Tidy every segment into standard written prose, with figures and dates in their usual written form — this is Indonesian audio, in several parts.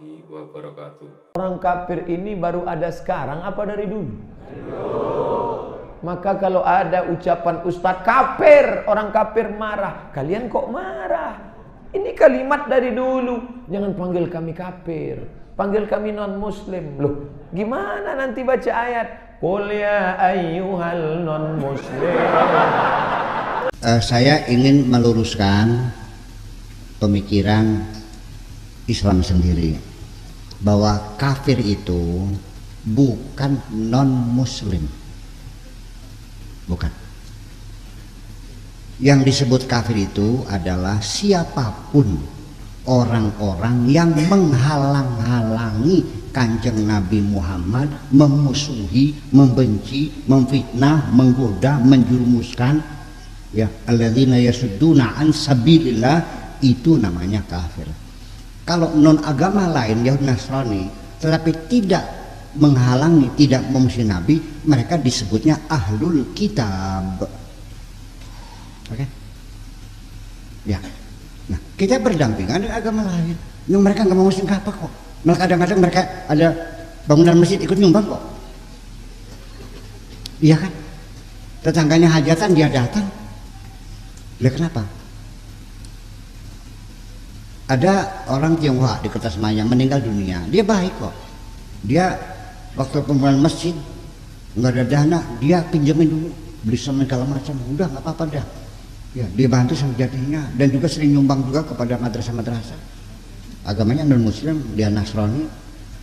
wabarakatuh. Orang kafir ini baru ada sekarang apa dari dulu? Maka kalau ada ucapan ustadz kafir, orang kafir marah. Kalian kok marah? Ini kalimat dari dulu. Jangan panggil kami kafir, panggil kami non muslim. Loh, gimana nanti baca ayat? Qul ya ayyuhal non muslim. Saya ingin meluruskan pemikiran Islam sendiri, bahwa kafir itu bukan non muslim. Bukan. Yang disebut kafir itu adalah siapapun orang-orang yang menghalang-halangi Kanjeng Nabi Muhammad, memusuhi, membenci, memfitnah, menggoda, menjurumuskan, ya, alladzina yasudduna an sabilillah, itu namanya kafir. Kalau non agama lain, Yahudi Nasrani, tetapi tidak menghalangi, tidak memusuhi Nabi, mereka disebutnya ahlul kitab. Oke? Ya. Nah, kita berdampingan dengan agama lain yang mereka nggak mau muslim apa kok. Malah kadang-kadang mereka ada bangunan masjid ikut nyumbang kok. Iya kan? Tetangganya hajatan dia datang. Lihat kenapa? Ada orang Tionghoa di Kota Semayang meninggal dunia. Dia baik kok. Dia waktu pembangunan masjid nggak ada dana, dia pinjamin dulu, beli semen segala macam. Udah nggak apa-apa dah. Ya, dia bantu sejatinya dan juga sering nyumbang juga kepada madrasah-madrasah. Agamanya non muslim, dia Nasrani.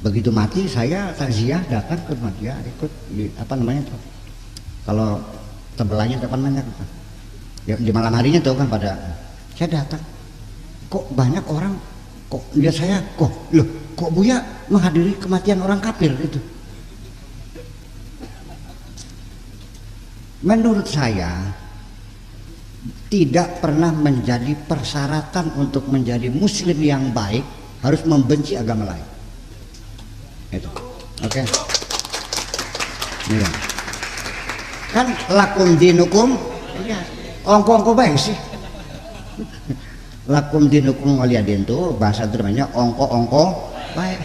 Begitu mati saya takziah datang ke rumah dia, ikut di apa namanya tuh. Kalau tembelannya apa namanya tuh. Ya, di malam harinya tuh kan pada saya datang. Kok banyak orang kok lihat saya, kok Buya menghadiri kematian orang kafir itu. Menurut saya tidak pernah menjadi persyaratan untuk menjadi muslim yang baik harus membenci agama lain. Itu. Oke. Iya. Kan lakum dinukum, ya, ongko-ongko baik sih. Lakum dinukum waliyadin tuh bahasa namanya ongko-ongko baik.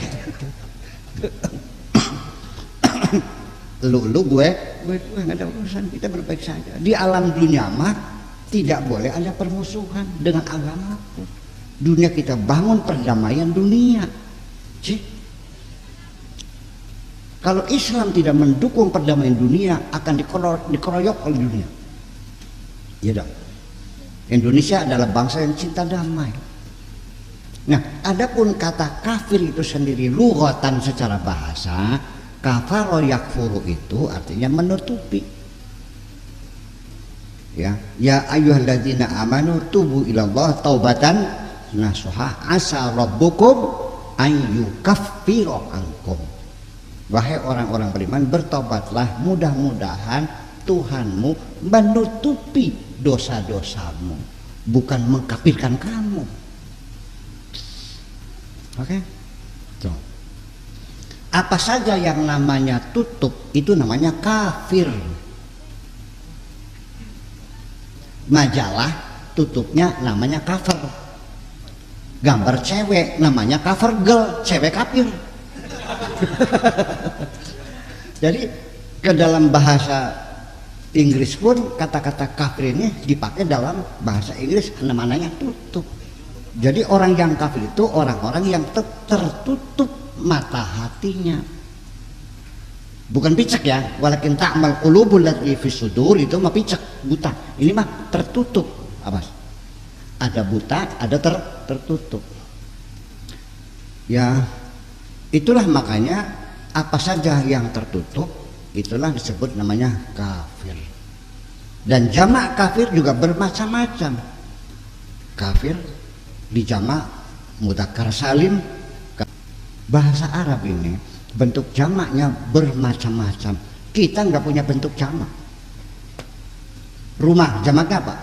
lu gue nggak ada urusan, kita berbaik saja. Di alam dunia mah tidak boleh ada permusuhan dengan agama pun. Dunia kita bangun perdamaian dunia. Cik. Kalau Islam tidak mendukung perdamaian dunia akan dikeroyok oleh dunia. Ya dong. Indonesia adalah bangsa yang cinta damai. Nah, adapun kata kafir itu sendiri lughatan secara bahasa, kafaro yakfuru itu artinya menutupi. Ya ayyuhalladzina amanu tubu ilallah taubatan nasuha asa rabbukum ayyukaffira ankum. Wahai orang-orang beriman, bertobatlah, mudah-mudahan Tuhanmu menutupi dosa-dosamu, bukan mengkafirkan kamu. Oke? Tuh. Apa saja yang namanya tutup itu namanya kafir. Majalah tutupnya namanya cover. Gambar cewek namanya cover girl, cewek kafir. Jadi ke dalam bahasa Inggris pun kata-kata kafir ini dipakai dalam bahasa Inggris, namanya tutup. Jadi orang yang kafir itu orang-orang yang tertutup mata hatinya. Bukan picek ya, walakin ta'mal qulubul lati fis sudur, itu mah picek, buta. Ini mah tertutup. Apa? Ada buta, ada tertutup. Ya, itulah makanya apa saja yang tertutup itulah disebut namanya kafir. Dan jamak kafir juga bermacam-macam. Kafir dijamak mudzakkar salim. Bahasa Arab ini bentuk jamaknya bermacam-macam. Kita nggak punya bentuk jamak. Rumah jamaknya apa?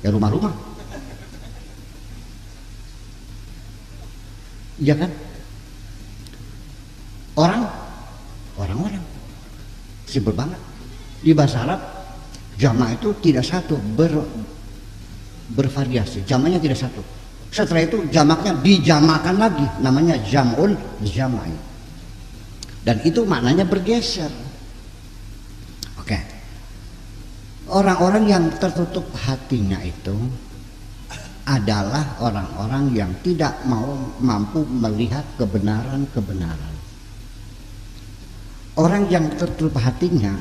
Ya rumah-rumah. Iya kan? Orang-orang. Simpel banget. Di bahasa Arab jamak itu tidak satu, bervariasi. Jamaknya tidak satu. Setelah itu jamaknya dijamakan lagi, namanya jam'ul jamai. Dan itu maknanya bergeser. Oke. Orang-orang yang tertutup hatinya itu adalah orang-orang yang tidak mampu melihat kebenaran-kebenaran. Orang yang tertutup hatinya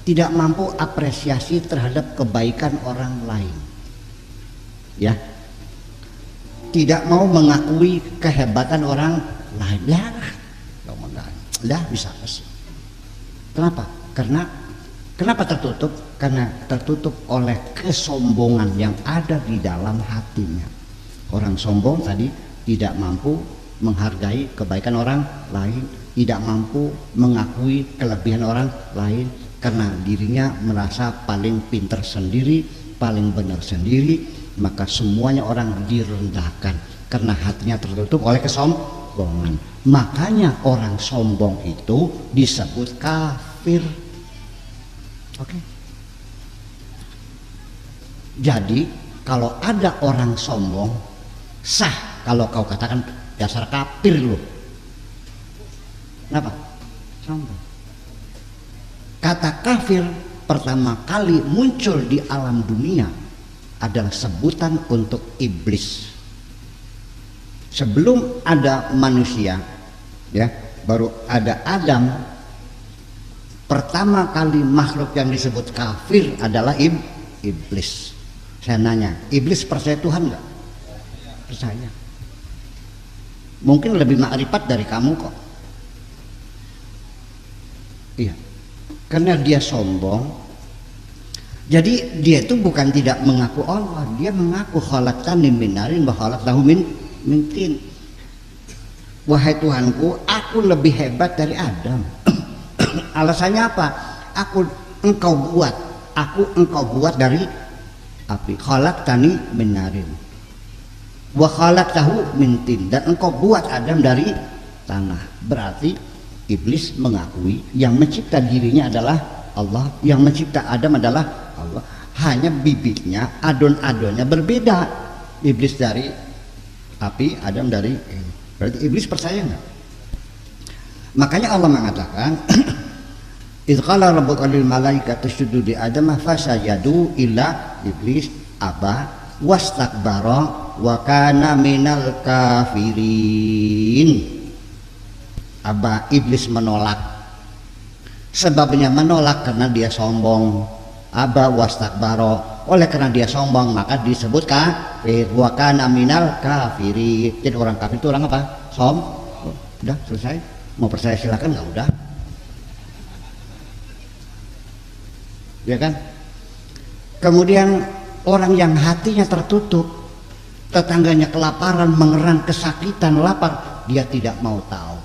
tidak mampu apresiasi terhadap kebaikan orang lain. Ya. Tidak mau mengakui kehebatan orang lain. Lah bisa sih. Kenapa? Kenapa tertutup? Karena tertutup oleh kesombongan yang ada di dalam hatinya. Orang sombong tadi tidak mampu menghargai kebaikan orang lain, tidak mampu mengakui kelebihan orang lain karena dirinya merasa paling pintar sendiri, paling benar sendiri, maka semuanya orang direndahkan karena hatinya tertutup oleh kesombongan. Makanya orang sombong itu disebut kafir. Oke. Jadi kalau ada orang sombong, sah kalau kau katakan dasar kafir lu. Kenapa? Sombong. Kata kafir pertama kali muncul di alam dunia adalah sebutan untuk iblis. Sebelum ada manusia, ya, baru ada Adam. Pertama kali makhluk yang disebut kafir adalah iblis. Saya nanya, iblis percaya Tuhan nggak? Percaya. Mungkin lebih makrifat dari kamu kok. Iya, karena dia sombong. Jadi dia itu bukan tidak mengaku Allah, dia mengaku khalaqtani min narin wa khalaqtahu min tin. Wahai Tuhanku, aku lebih hebat dari Adam. Alasannya apa? Engkau buat dari api. Khalaqtani min narin wa khalaqtahu min tin, dan engkau buat Adam dari tanah. Berarti iblis mengakui yang mencipta dirinya adalah Allah, yang mencipta Adam adalah Allah. Hanya bibitnya, adon-adonnya berbeda. Iblis dari api, Adam dari ini. Berarti iblis percaya nggak? Makanya Allah mengatakan idz qala rabbuka lil malaikati isjudu li Adam fasajadu illa iblis aba wastakbara wa kana minal kafirin. Aba, iblis menolak. Sebabnya menolak karena dia sombong. Aba wastakbara, oleh karena dia sombong maka disebut kafir. Wa kana minal kafirin. Jadi orang kafir itu orang apa? Sombong. Udah selesai. Mau percaya silakan, nggak udah. Ya kan? Kemudian orang yang hatinya tertutup, tetangganya kelaparan, mengerang, kesakitan, lapar, dia tidak mau tahu.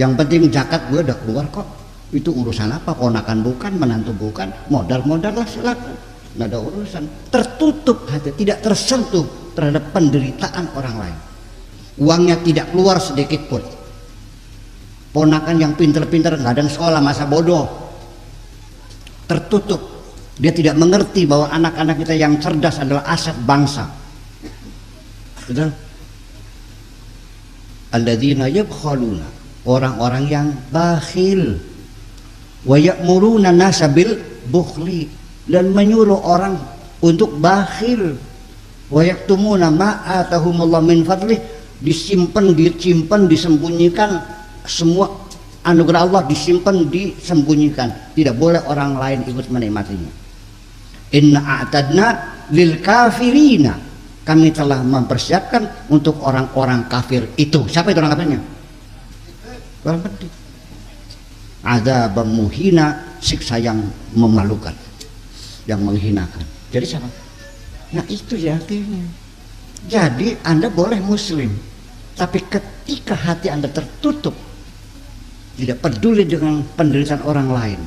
Yang penting zakat gue udah keluar kok. Itu urusan apa? Ponakan bukan, menantu bukan, modal-modal lah silakan. Nggak ada urusan. Tertutup hati, tidak tersentuh terhadap penderitaan orang lain. Uangnya tidak keluar sedikit pun. Ponakan yang pinter-pinter nggak ada sekolah, masa bodoh. Tertutup. Dia tidak mengerti bahwa anak-anak kita yang cerdas adalah aset bangsa. Betul? Alladzina yabkhaluna, orang-orang yang bakhil, wa ya'muruna nasa bil bukhli, dan menyuruh orang untuk bakhil, wa yaktumuna ma atahumullah min fadlih, disimpan, disembunyikan, semua anugerah Allah disimpan, disembunyikan, tidak boleh orang lain ikut menikmatinya. Inna a'tadna lil kafirina, kami telah mempersiapkan untuk orang-orang kafir itu. Siapa itu orang kafirnya? Orang pedih. Ada muhina, siksa yang memalukan, yang menghinakan. Jadi siapa? Nah itu ya artinya. Jadi Anda boleh muslim, tapi ketika hati Anda tertutup, tidak peduli dengan penderitaan orang lain,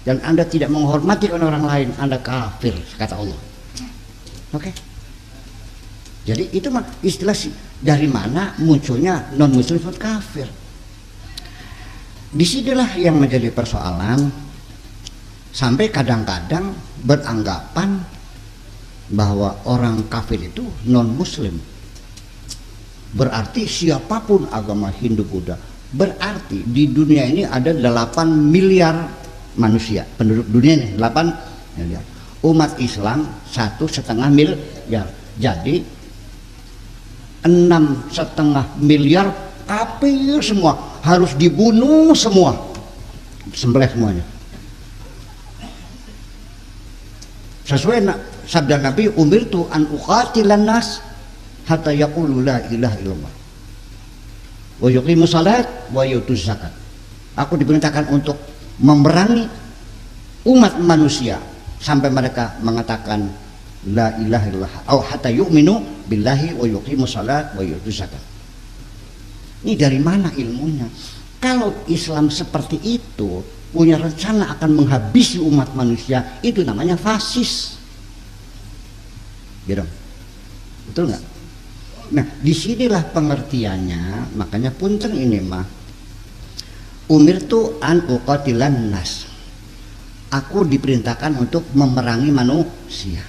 dan Anda tidak menghormati orang lain, Anda kafir, kata Allah. Oke? Jadi itu mah istilah dari mana munculnya non muslim disebut kafir. Disinilah yang menjadi persoalan, sampai kadang-kadang beranggapan bahwa orang kafir itu non muslim. Berarti siapapun agama Hindu, Buddha, berarti di dunia ini ada 8 miliar manusia, penduduk dunia ini 8 miliar. Umat Islam 1,5 miliar. Jadi 6,5 miliar kafir semua, harus dibunuh semua, sembelih semuanya. Sesuai sabda Nabi, umirtu an uqatilan nas hatta yaqulu la ilaha illallah wa yuqimus salat wa yutuz zakat. Aku diperintahkan untuk memerangi umat manusia sampai mereka mengatakan la ilaha illallah atau hatta yu'minu billahi wa yuqimus salat wa yutuz zakat. Ini dari mana ilmunya? Kalau Islam seperti itu, punya rencana akan menghabisi umat manusia, itu namanya fasis. Gitu. Betul nggak? Nah, disinilah pengertiannya. Makanya punten ini mah, umirtu an uqatilan nas. Aku diperintahkan untuk memerangi manusia.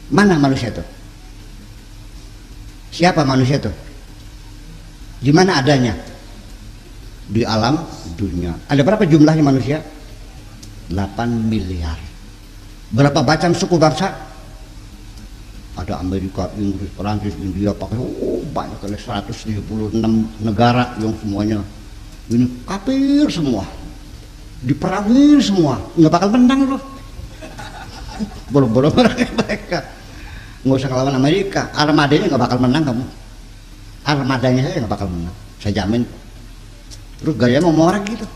Mana manusia itu? Siapa manusia itu? Di mana adanya? Di alam dunia. Ada berapa jumlahnya manusia? 8 miliar. Berapa macam suku bangsa? Ada Amerika, Inggris, Perancis, India, pakai banyak kali 176 negara yang semuanya ini kafir semua, diperangi semua, nggak bakal menang loh. Boro-boro mereka nggak usah ngelawan Amerika, armadanya nggak bakal menang kamu. Armadanya saya nggak bakal menang, saya jamin. Terus gaya mau orang gitu.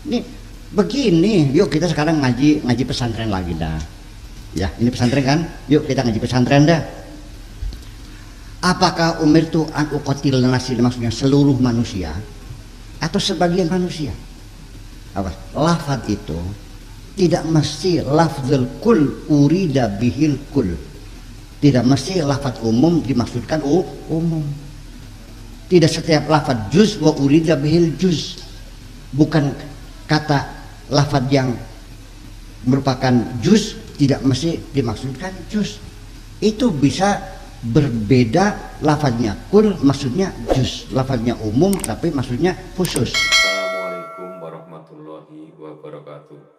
Nih begini, yuk kita sekarang ngaji pesantren lagi dah. Ya, ini pesantren kan? Yuk kita ngaji pesantren dah. Apakah umirtu an uqatil nasi, maksudnya seluruh manusia atau sebagian manusia? Apa? Lafaz itu tidak mesti lafzul kul urida bihil kul. Tidak mesti lafaz umum dimaksudkan umum. Tidak setiap lafaz juz wa urida bihil juz. Bukan kata lafaz yang merupakan juz tidak mesti dimaksudkan juz. Itu bisa berbeda lafaznya kul maksudnya juz, lafaznya umum tapi maksudnya khusus. Assalamualaikum warahmatullahi wabarakatuh.